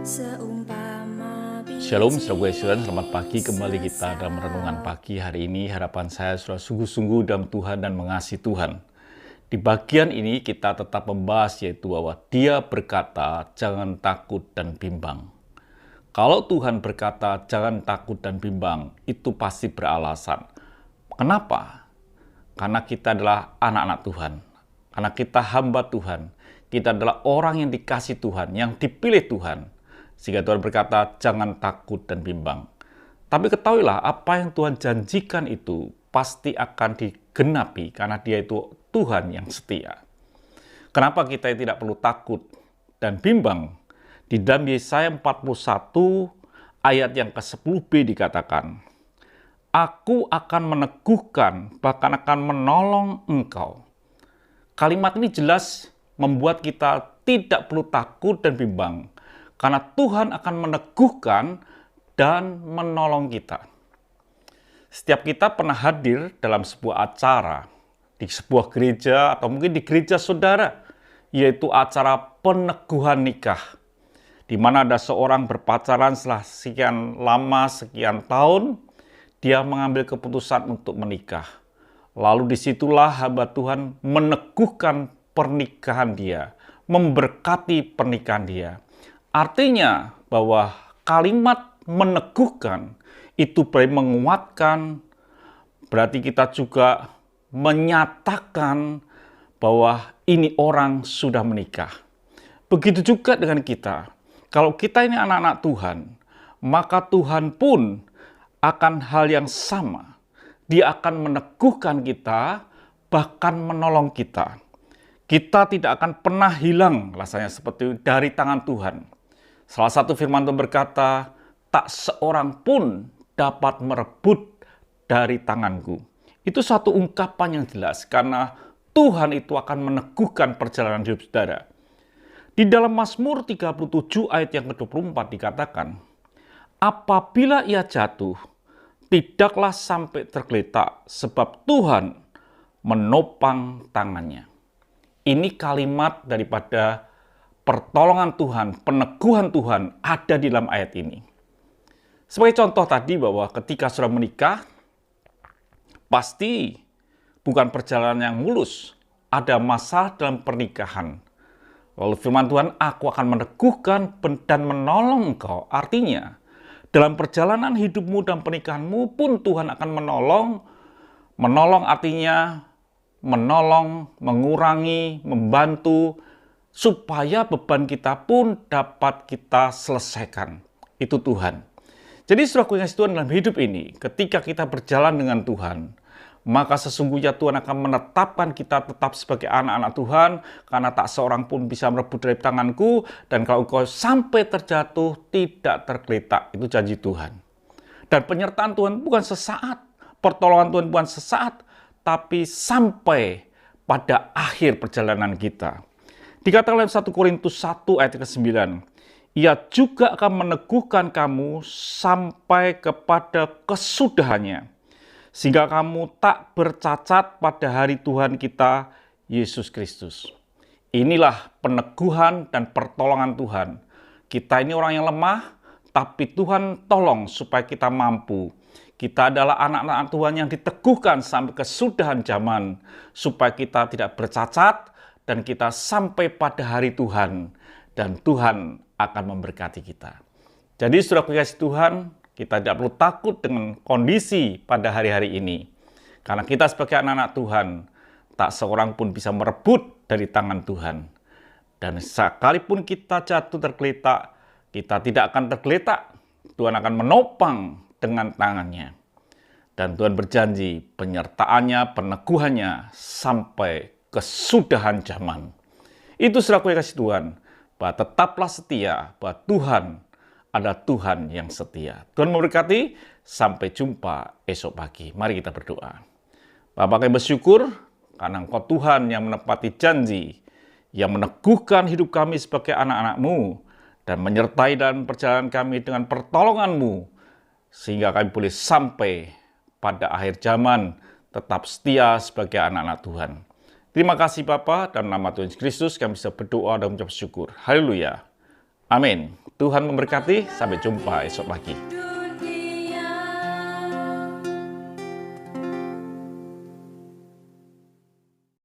Shalom, saudara Yesus, selamat pagi. Kembali kita dalam renungan pagi hari ini. Harapan saya sudah sungguh-sungguh dalam Tuhan dan mengasihi Tuhan. Di bagian ini kita tetap membahas yaitu bahwa Dia berkata, jangan takut dan bimbang. Kalau Tuhan berkata, jangan takut dan bimbang, itu pasti beralasan. Kenapa? Karena kita adalah anak-anak Tuhan. Karena kita hamba Tuhan. Kita adalah orang yang dikasih Tuhan, yang dipilih Tuhan. Sehingga Tuhan berkata, jangan takut dan bimbang. Tapi ketahuilah, apa yang Tuhan janjikan itu pasti akan digenapi karena Dia itu Tuhan yang setia. Kenapa kita tidak perlu takut dan bimbang? Di dalam Yesaya 41 ayat yang ke-10b dikatakan, Aku akan meneguhkan, bahkan akan menolong engkau. Kalimat ini jelas membuat kita tidak perlu takut dan bimbang. Karena Tuhan akan meneguhkan dan menolong kita. Setiap kita pernah hadir dalam sebuah acara, di sebuah gereja atau mungkin di gereja saudara, yaitu acara peneguhan nikah. Di mana ada seorang berpacaran setelah sekian lama, sekian tahun, dia mengambil keputusan untuk menikah. Lalu disitulah hamba Tuhan meneguhkan pernikahan dia, memberkati pernikahan dia. Artinya bahwa kalimat meneguhkan itu berarti menguatkan, berarti kita juga menyatakan bahwa ini orang sudah menikah. Begitu juga dengan kita. Kalau kita ini anak-anak Tuhan, maka Tuhan pun akan hal yang sama. Dia akan meneguhkan kita, bahkan menolong kita. Kita tidak akan pernah hilang rasanya seperti dari tangan Tuhan. Salah satu firman Tuhan berkata, tak seorang pun dapat merebut dari tanganku. Itu satu ungkapan yang jelas, karena Tuhan itu akan meneguhkan perjalanan hidup saudara. Di dalam Mazmur 37 ayat yang ke-24 dikatakan, apabila ia jatuh, tidaklah sampai tergeletak, sebab Tuhan menopang tangannya. Ini kalimat daripada pertolongan Tuhan, peneguhan Tuhan ada di dalam ayat ini. Sebagai contoh tadi bahwa ketika sudah menikah, pasti bukan perjalanan yang mulus. Ada masalah dalam pernikahan. Lalu firman Tuhan, aku akan meneguhkan dan menolong engkau. Artinya, dalam perjalanan hidupmu dan pernikahanmu pun Tuhan akan menolong. Menolong artinya menolong, mengurangi, membantu, supaya beban kita pun dapat kita selesaikan. Itu Tuhan. Jadi saudaraku yang Tuhan dalam hidup ini, ketika kita berjalan dengan Tuhan, maka sesungguhnya Tuhan akan menetapkan kita tetap sebagai anak-anak Tuhan, karena tak seorang pun bisa merebut dari tanganku, dan kalau engkau sampai terjatuh, tidak tergeletak. Itu janji Tuhan. Dan penyertaan Tuhan bukan sesaat, pertolongan Tuhan bukan sesaat, tapi sampai pada akhir perjalanan kita. Dikatakan dalam 1 Korintus 1 ayat ke-9, ia juga akan meneguhkan kamu sampai kepada kesudahannya, sehingga kamu tak bercacat pada hari Tuhan kita, Yesus Kristus. Inilah peneguhan dan pertolongan Tuhan. Kita ini orang yang lemah, tapi Tuhan tolong supaya kita mampu. Kita adalah anak-anak Tuhan yang diteguhkan sampai kesudahan zaman, supaya kita tidak bercacat, dan kita sampai pada hari Tuhan, dan Tuhan akan memberkati kita. Jadi saudara kasih Tuhan, kita tidak perlu takut dengan kondisi pada hari-hari ini. Karena kita sebagai anak-anak Tuhan, tak seorang pun bisa merebut dari tangan Tuhan. Dan sekalipun kita jatuh tergeletak, kita tidak akan tergeletak. Tuhan akan menopang dengan tangannya. Dan Tuhan berjanji penyertaannya, peneguhannya sampai kesudahan zaman. Itu saudaraku yang kasih Tuhan, bahwa tetaplah setia, bahwa Tuhan adalah Tuhan yang setia. Tuhan memberkati, sampai jumpa esok pagi. Mari kita berdoa. Bapa, kami bersyukur karena Engkau Tuhan yang menepati janji, yang meneguhkan hidup kami sebagai anak-anak-Mu, dan menyertai dalam perjalanan kami dengan pertolongan-Mu, sehingga kami boleh sampai pada akhir zaman tetap setia sebagai anak-anak Tuhan. Terima kasih Bapa, dalam nama Tuhan Yesus Kristus kami bisa berdoa dan mengucap syukur. Haleluya. Amin. Tuhan memberkati, sampai jumpa esok pagi.